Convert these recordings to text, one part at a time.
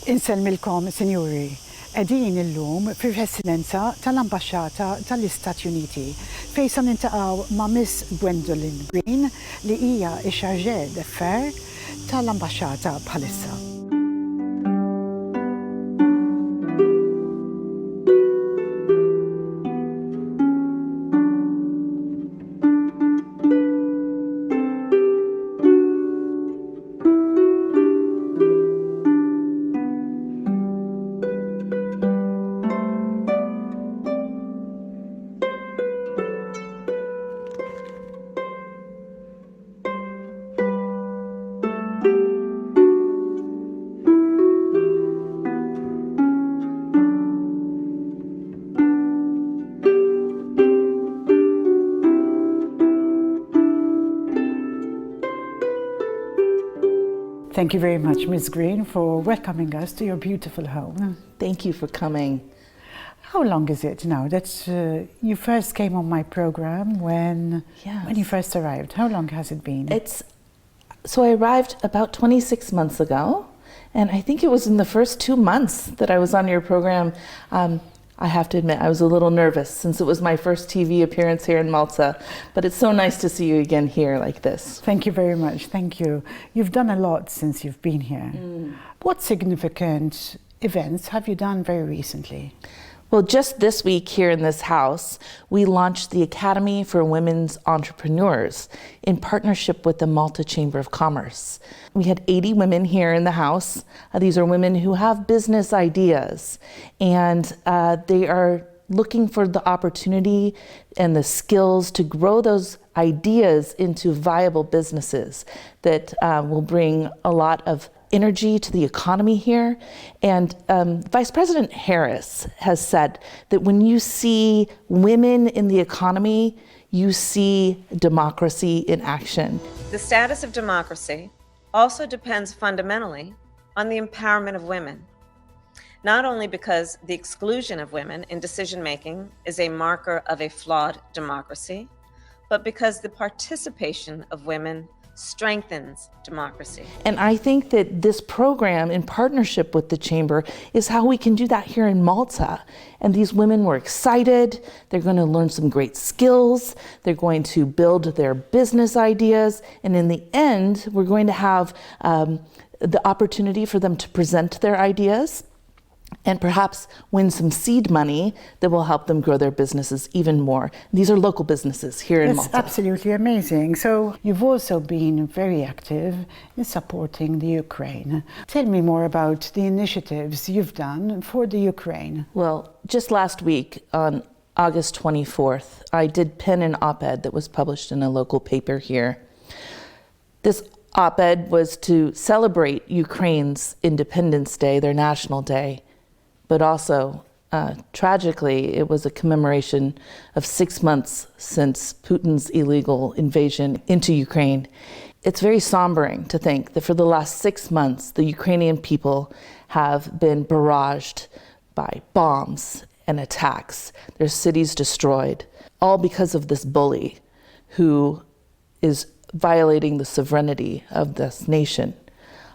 Insellmilkom, Sinjuri, qegħdin illum fir-residenza tal-Ambaxxata tal-Istati Uniti fejn se niltaqgħu ma' Miss Gwendolyn Green li hija x-chargée d'affaires tal-Ambaxxata bħalissa. Thank you very much, Ms. Green, for welcoming us to your beautiful home. Thank you for coming. How long is it now that you first came on my program when you first arrived? How long has it been? So I arrived about 26 months ago, and I think it was in the first 2 months that I was on your program. I have to admit, I was a little nervous since it was my first TV appearance here in Malta, but it's so nice to see you again here like this. Thank you very much, thank you. You've done a lot since you've been here. What significant events have you done very recently? Well, just this week here in this house, we launched the Academy for Women's Entrepreneurs in partnership with the Malta Chamber of Commerce. We had 80 women here in the house. These are women who have business ideas, and they are looking for the opportunity and the skills to grow those ideas into viable businesses that will bring a lot of energy to the economy here. And Vice President Harris has said that when you see women in the economy, you see democracy in action. The status of democracy also depends fundamentally on the empowerment of women, not only because the exclusion of women in decision-making is a marker of a flawed democracy, but because the participation of women strengthens democracy. And I think that this program in partnership with the Chamber is how we can do that here in Malta. And these women were excited. They're going to learn some great skills. They're going to build their business ideas. And in the end, we're going to have the opportunity for them to present their ideas and perhaps win some seed money that will help them grow their businesses even more. These are local businesses here in Malta. That's absolutely amazing. So you've also been very active in supporting the Ukraine. Tell me more about the initiatives you've done for the Ukraine. Well, just last week on August 24th, I did pen an op-ed that was published in a local paper here. This op-ed was to celebrate Ukraine's Independence Day, their national day, but also, tragically, it was a commemoration of 6 months since Putin's illegal invasion into Ukraine. It's very sombering to think that for the last 6 months, the Ukrainian people have been barraged by bombs and attacks, their cities destroyed, all because of this bully who is violating the sovereignty of this nation.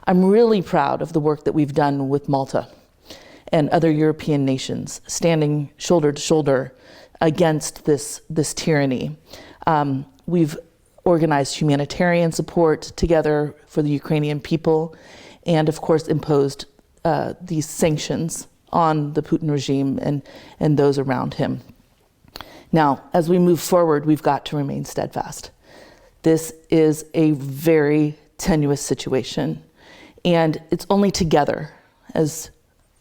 I'm really proud of the work that we've done with Malta and other European nations, standing shoulder to shoulder against this tyranny. We've organized humanitarian support together for the Ukrainian people, and of course imposed these sanctions on the Putin regime and those around him. Now, as we move forward, we've got to remain steadfast. This is a very tenuous situation, and it's only together as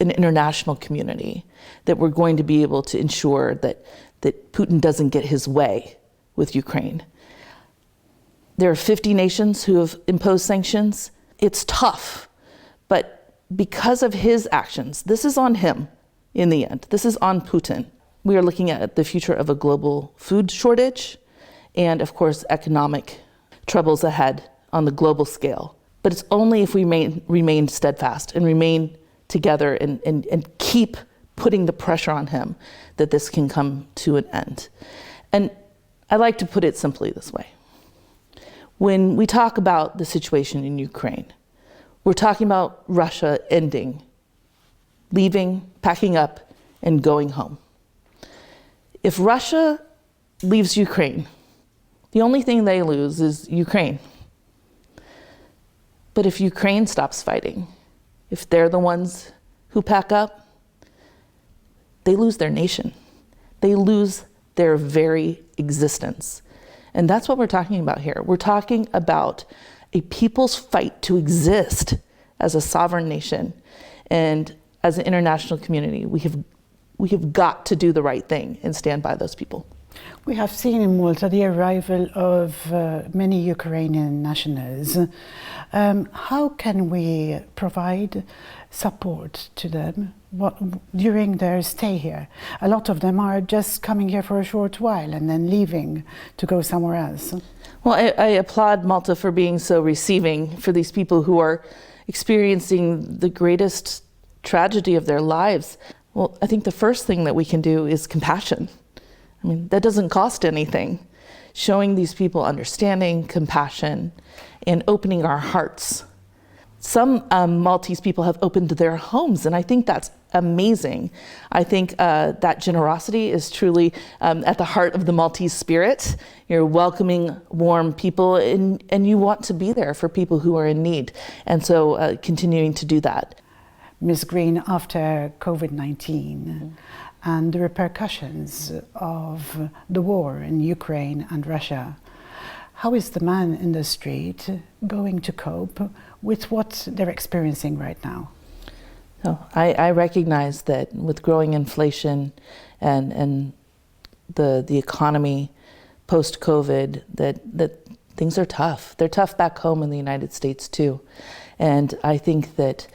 an international community that we're going to be able to ensure that Putin doesn't get his way with Ukraine. There are 50 nations who have imposed sanctions. It's tough, but because of his actions, this is on him in the end. This is on Putin. We are looking at the future of a global food shortage and, of course, economic troubles ahead on the global scale. But it's only if we remain steadfast and remain together and keep putting the pressure on him that this can come to an end. And I like to put it simply this way. When we talk about the situation in Ukraine, we're talking about Russia ending leaving, packing up, and going home. If Russia leaves Ukraine, the only thing they lose is Ukraine. But if Ukraine stops fighting, if they're the ones who pack up, they lose their nation. They lose their very existence. And that's what we're talking about here. We're talking about a people's fight to exist as a sovereign nation. And as an international community, we have got to do the right thing and stand by those people. We have seen in Malta the arrival of many Ukrainian nationals. How can we provide support to them during their stay here? A lot of them are just coming here for a short while and then leaving to go somewhere else. Well, I applaud Malta for being so receiving for these people who are experiencing the greatest tragedy of their lives. Well, I think the first thing that we can do is compassion. I mean, that doesn't cost anything. Showing these people understanding, compassion, and opening our hearts. Some Maltese people have opened their homes, and I think that's amazing. I think that generosity is truly at the heart of the Maltese spirit. You're welcoming, warm people, and you want to be there for people who are in need. And so continuing to do that. Ms. Green, after COVID-19 and the repercussions of the war in Ukraine and Russia, how is the man in the street going to cope with what they're experiencing right now? Oh, I recognize that with growing inflation and the economy post-COVID, that things are tough. They're tough back home in the United States too. And I think that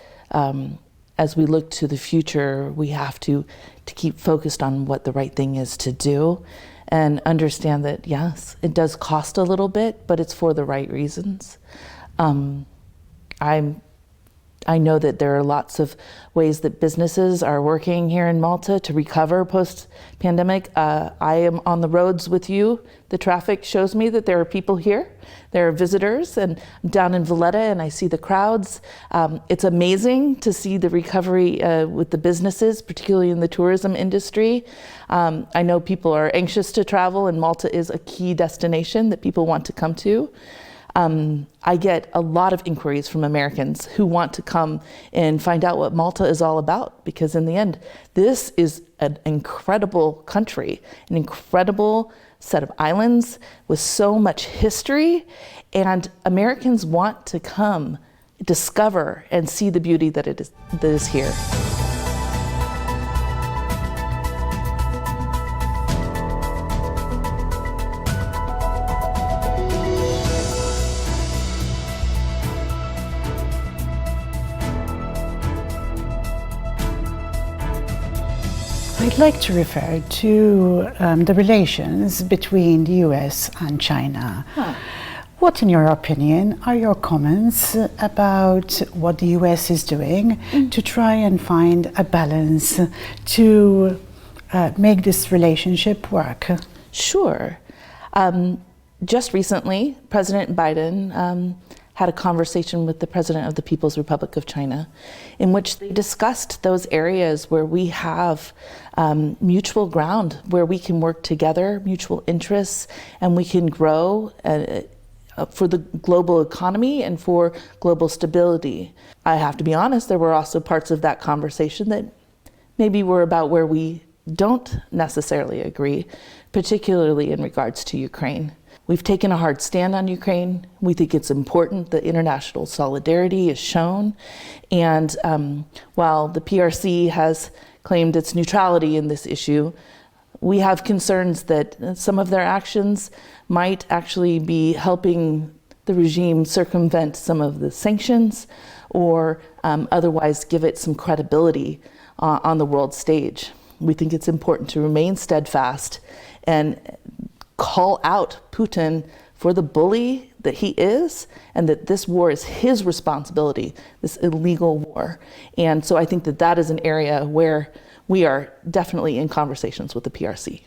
as we look to the future, we have to keep focused on what the right thing is to do and understand that, yes, it does cost a little bit, but it's for the right reasons. I know that there are lots of ways that businesses are working here in Malta to recover post-pandemic. I am on the roads with you. The traffic shows me that there are people here. There are visitors, and I'm down in Valletta and I see the crowds. It's amazing to see the recovery with the businesses, particularly in the tourism industry. I know people are anxious to travel, and Malta is a key destination that people want to come to. I get a lot of inquiries from Americans who want to come and find out what Malta is all about, because in the end, this is an incredible country, an incredible set of islands with so much history, and Americans want to come, discover, and see the beauty that is here. I'd like to refer to the relations between the US and China. What, in your opinion, are your comments about what the US is doing to try and find a balance to make this relationship work? Sure. Just recently, President Biden had a conversation with the President of the People's Republic of China, in which they discussed those areas where we have mutual ground, where we can work together, mutual interests, and we can grow for the global economy and for global stability. I have to be honest, there were also parts of that conversation that maybe were about where we don't necessarily agree, particularly in regards to Ukraine. We've taken a hard stand on Ukraine. We think it's important that international solidarity is shown. And while the PRC has claimed its neutrality in this issue, we have concerns that some of their actions might actually be helping the regime circumvent some of the sanctions or otherwise give it some credibility on the world stage. We think it's important to remain steadfast and call out Putin for the bully that he is, and that this war is his responsibility, this illegal war. And so I think that that is an area where we are definitely in conversations with the PRC.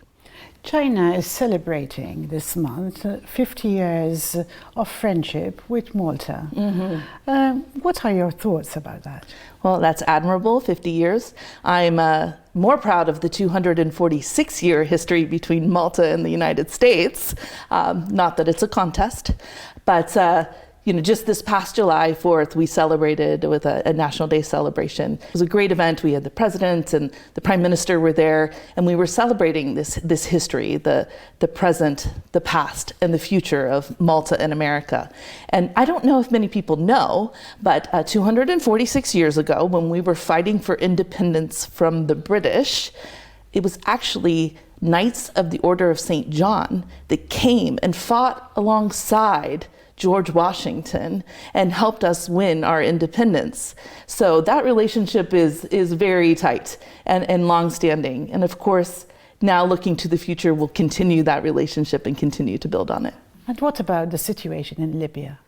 China is celebrating this month 50 years of friendship with Malta. What are your thoughts about that? Well, that's admirable, 50 years. I'm more proud of the 246-year history between Malta and the United States. Not that it's a contest, but just this past July 4th, we celebrated with a National Day celebration. It was a great event. We had the president and the prime minister were there, and we were celebrating this history, the present, the past, and the future of Malta and America. And I don't know if many people know, but 246 years ago, when we were fighting for independence from the British, it was actually Knights of the Order of St. John that came and fought alongside George Washington and helped us win our independence. So that relationship is very tight and long-standing. And of course, now looking to the future, we'll continue that relationship and continue to build on it. And what about the situation in Libya?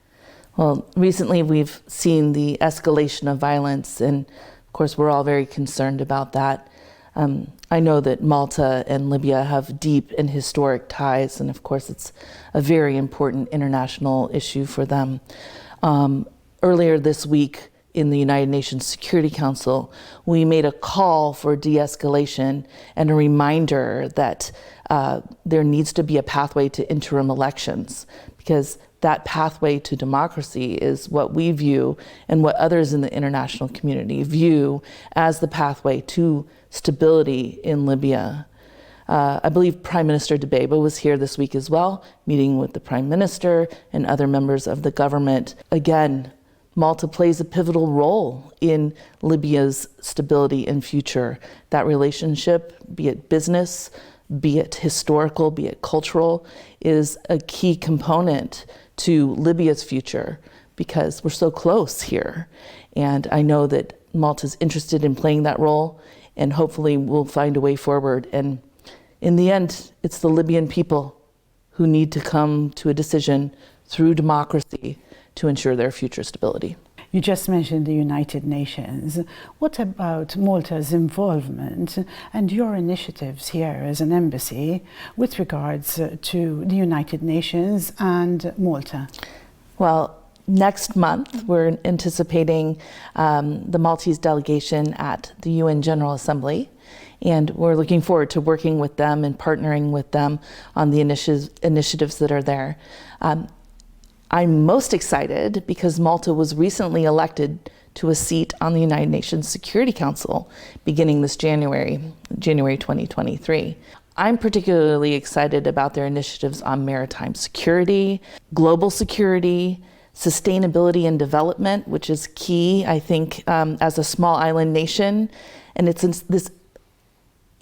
Well, recently we've seen the escalation of violence, and of course we're all very concerned about that. I know that Malta and Libya have deep and historic ties, and of course it's a very important international issue for them. Earlier this week in the United Nations Security Council, we made a call for de-escalation and a reminder that there needs to be a pathway to interim elections, because that pathway to democracy is what we view and what others in the international community view as the pathway to stability in Libya. I believe Prime Minister Dbeibah was here this week as well, meeting with the Prime Minister and other members of the government. Again, Malta plays a pivotal role in Libya's stability and future. That relationship, be it business, be it historical, be it cultural, is a key component to Libya's future because we're so close here. And I know that Malta's interested in playing that role, and hopefully we'll find a way forward. And in the end, it's the Libyan people who need to come to a decision through democracy to ensure their future stability. You just mentioned the United Nations. What about Malta's involvement and your initiatives here as an embassy with regards to the United Nations and Malta? Well, next month, we're anticipating the Maltese delegation at the UN General Assembly, and we're looking forward to working with them and partnering with them on the initiatives that are there. I'm most excited because Malta was recently elected to a seat on the United Nations Security Council beginning this January 2023. I'm particularly excited about their initiatives on maritime security, global security, sustainability and development, which is key, I think, as a small island nation. And it's in this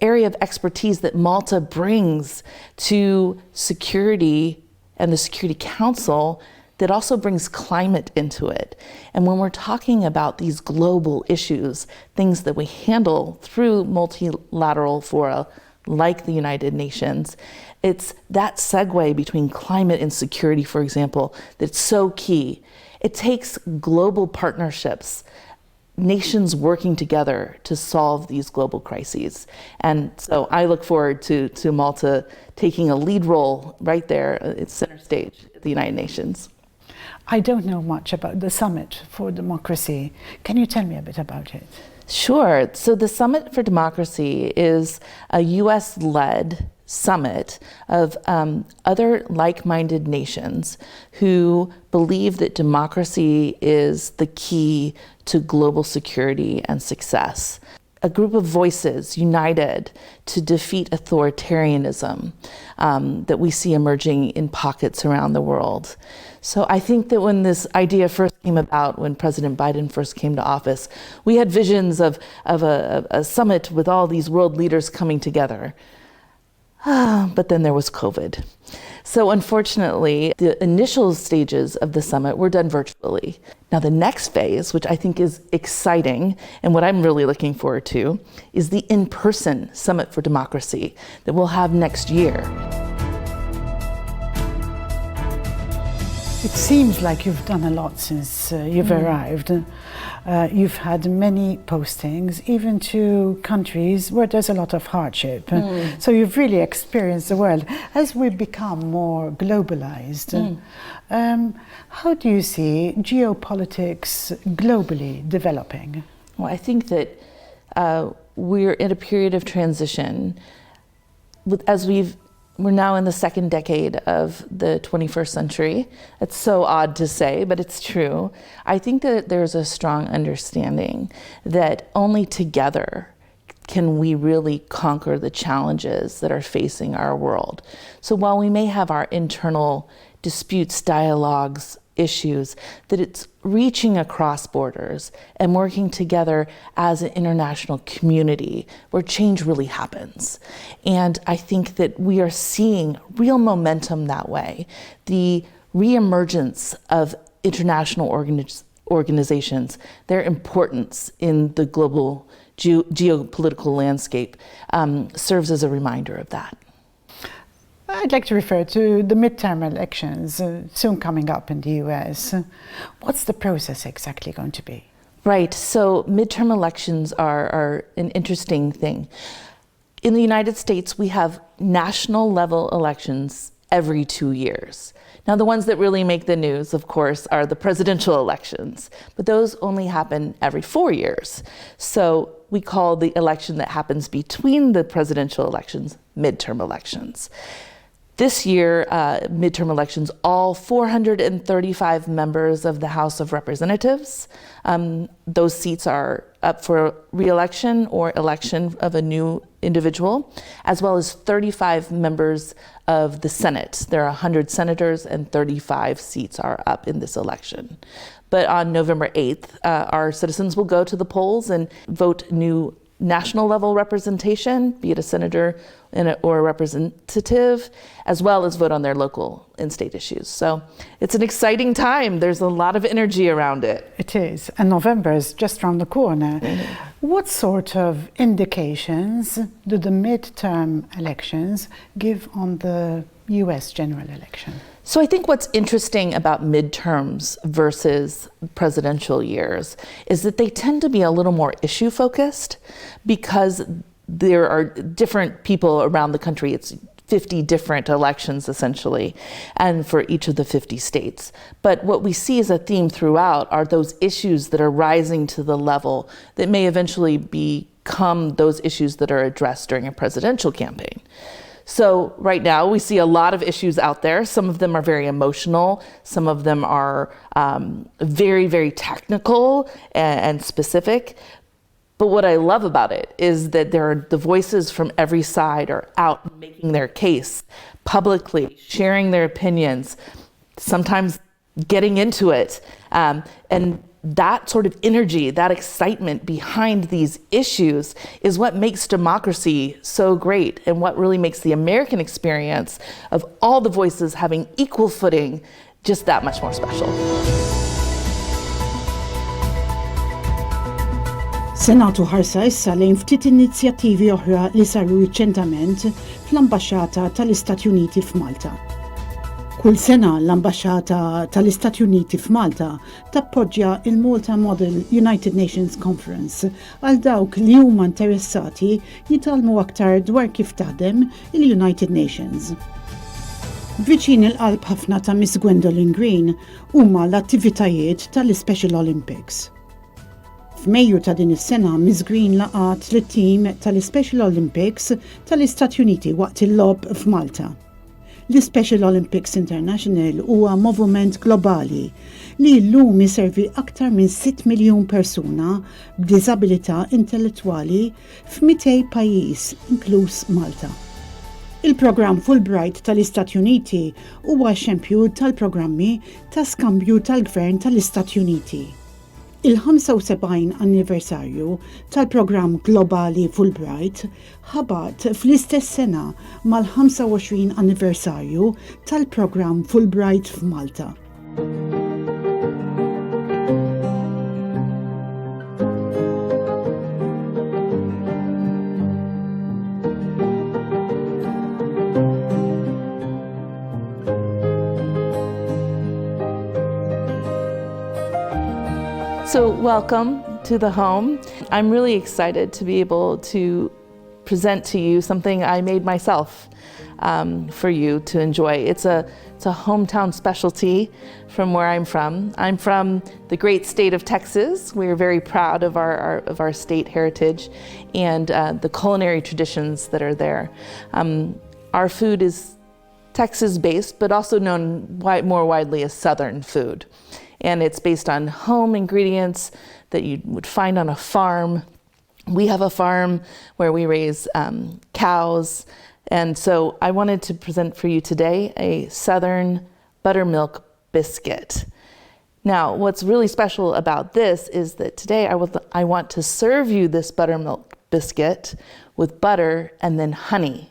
area of expertise that Malta brings to security and the Security Council that also brings climate into it. And when we're talking about these global issues, things that we handle through multilateral fora like the United Nations, it's that segue between climate and security, for example, that's so key. It takes global partnerships, nations working together to solve these global crises. And so I look forward to Malta taking a lead role right there at center stage at the United Nations. I don't know much about the Summit for Democracy. Can you tell me a bit about it? Sure. So the Summit for Democracy is a US-led summit of other like-minded nations who believe that democracy is the key to global security and success. A group of voices united to defeat authoritarianism that we see emerging in pockets around the world. So I think that when this idea first came about, when President Biden first came to office, we had visions of a summit with all these world leaders coming together. But then there was COVID. So unfortunately, the initial stages of the summit were done virtually. Now the next phase, which I think is exciting, and what I'm really looking forward to, is the in-person Summit for Democracy that we'll have next year. It seems like you've done a lot since you've arrived. You've had many postings, even to countries where there's a lot of hardship. So you've really experienced the world. As we become more globalized, how do you see geopolitics globally developing? Well, I think that we're in a period of transition. We're now in the second decade of the 21st century. It's so odd to say, but it's true. I think that there's a strong understanding that only together can we really conquer the challenges that are facing our world. So while we may have our internal disputes, dialogues, issues, that it's reaching across borders and working together as an international community where change really happens. And I think that we are seeing real momentum that way. The reemergence of international organizations, their importance in the global geopolitical landscape serves as a reminder of that. I'd like to refer to the midterm elections soon coming up in the US. What's the process exactly going to be? Right, so midterm elections are an interesting thing. In the United States, we have national level elections every 2 years. Now, the ones that really make the news, of course, are the presidential elections, but those only happen every 4 years. So we call the election that happens between the presidential elections midterm elections. This year, midterm elections, all 435 members of the House of Representatives, those seats are up for re-election or election of a new individual, as well as 35 members of the Senate. There are 100 senators and 35 seats are up in this election. But on November 8th, our citizens will go to the polls and vote new national level representation, be it a senator or a representative, as well as vote on their local and state issues. So it's an exciting time. There's a lot of energy around it. It is, and November is just around the corner. What sort of indications do the midterm elections give on the US general election? So I think what's interesting about midterms versus presidential years is that they tend to be a little more issue focused because there are different people around the country. It's 50 different elections essentially, and for each of the 50 states. But what we see as a theme throughout are those issues that are rising to the level that may eventually become those issues that are addressed during a presidential campaign. So right now we see a lot of issues out there. Some of them are very emotional. Some of them are very, very technical and specific. But what I love about it is that the voices from every side are out making their case publicly, sharing their opinions, sometimes getting into it. And that sort of energy, that excitement behind these issues is what makes democracy so great and what really makes the American experience of all the voices having equal footing just that much more special. Senatu ħarsa issa lejn ftit inizjattivi oħra li saru riċentament fl-Ambaxxata tal-Istati Uniti f'Malta. Kull sena l-Ambaxxata tal-Istati Uniti f'Malta tappoġġja il-Malta Model United Nations Conference għal dawk li huma interessati jitalmu aktar dwar kif taħdem il-United Nations. Viċin il-qalb ħafna ta' Miss Gwendolyn Green huma l-attivitajiet tal-Special Olympics. F'Mejju ta' din is-sena, Miss Green laqat lit-tim tal-Special Olympics tal-Istati Uniti waqt il-logħob f'Malta. L-Special Olympics International huwa moviment globali li llum iservi aktar minn 6 miljun persuna b'diżabilità intellettwali f'200 pajjiż, inkluż Malta. Il-programm Fulbright tal-Istati Uniti huwa xempju tal-programmi ta' skambju tal-Gvern tal-Istati Uniti. Il-75 anniversarju tal-programm globali Fulbright ħabat fl-istess sena mal-25 anniversarju tal-programm Fulbright f'Malta. So welcome to the home. I'm really excited to be able to present to you something I made myself for you to enjoy. It's a hometown specialty from where I'm from. I'm from the great state of Texas. We're very proud of our state heritage and the culinary traditions that are there. Our food is Texas-based, but also known more widely as Southern food. And it's based on home ingredients that you would find on a farm. We have a farm where we raise cows. And so I wanted to present for you today a Southern buttermilk biscuit. Now, what's really special about this is that today I want to serve you this buttermilk biscuit with butter and then honey.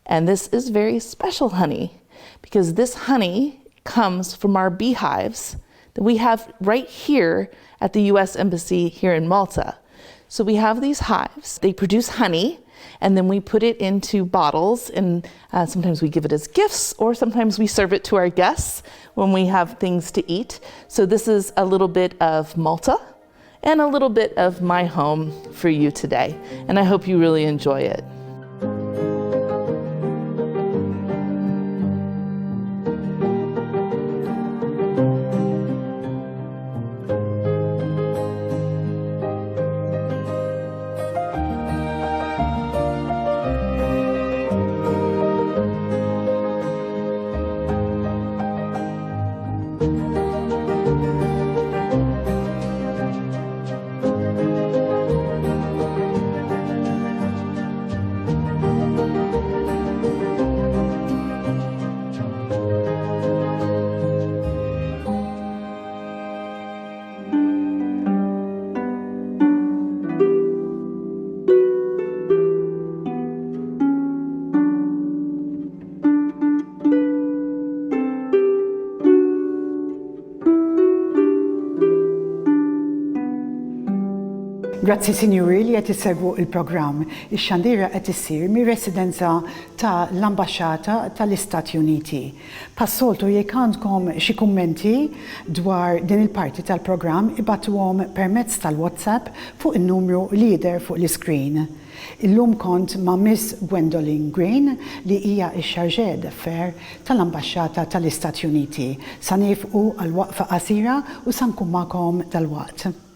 And this is very special honey because this honey comes from our beehives that we have right here at the U.S. Embassy here in Malta. So we have these hives, they produce honey, and then we put it into bottles, and sometimes we give it as gifts, or sometimes we serve it to our guests when we have things to eat. So this is a little bit of Malta and a little bit of my home for you today, and I hope you really enjoy it. Grazzi Sinjuri li qed issegwu il-programm. Ix-xandira qed issir mir-residenza ta' l-Ambaxxata tal-Istati Uniti. Passoltu jekk għandkom xi kummenti dwar din il-parti tal-programm ibatuhom permezz tal-WhatsApp fuq in-numru li jidher fuq l-iskrin. Illum kont ma' Miss Gwendolyn Green li hija x-chargée d'affaires tal-Ambaxxata tal-Istati Uniti. Sa nifqu għal waqfa qasira u sa nkun magħkom dal-waqt.